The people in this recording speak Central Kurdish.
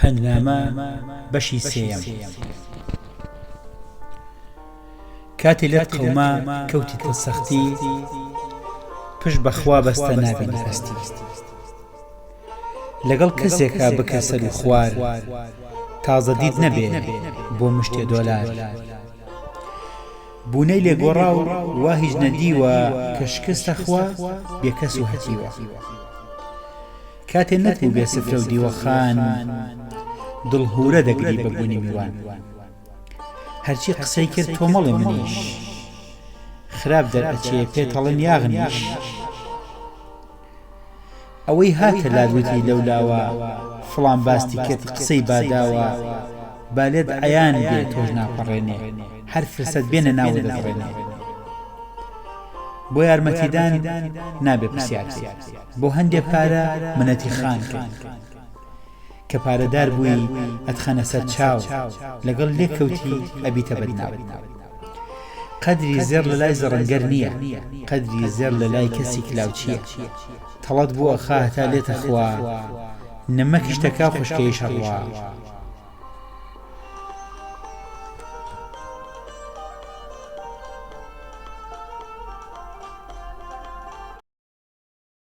پەنجنامە بەشی سێیەم. کاتی لەت قەوما کەوتیتە سەختی، پشت بەخوا بەستە نابینی هەستی. لەگەڵ کەسێکا بکە سەر و خوار، تازە دیت نەبێ بۆ مشتێ دۆلار. بوونەی لێگۆڕا و وا هیچ نەدیوە، کە شکستە خوا بێکەس و هەتیوە. کاتێ نەتبوو بێ سفرە و دیوەخان، دڵهورە دەگری بە بوونی میوان. هەرچی قسەی کرد تۆ مەڵێ منیش، خراپ دەرئەچێ پێتەڵێن یاغنیش. ئەوەی هاتە لادوتی لەولاوە، فڵان باستی کرد قسەی باداوە. بالێت عەیان بێ تۆش ناپەڕێنێ، هەر فرسەت بێنە ناوە دەدڕێنێ. بۆ یارمەتیدان نابێ پرسیارکە، بۆ هەندێ پارە منەتی خان کرد. کە پارەدار بووی ئەتخەنە سەر چاو، لەگەڵ لێکەوتی ئەبیتە بەدناو. قەدری زێر لە لای زەڕەنگەر نییە، قەدری زێر لە لای کەسی کلااوچیە. تەڵەت بووە خا هەتا لێتە خوا، نەمەکی شتەکا خوشکەی شەڕوا.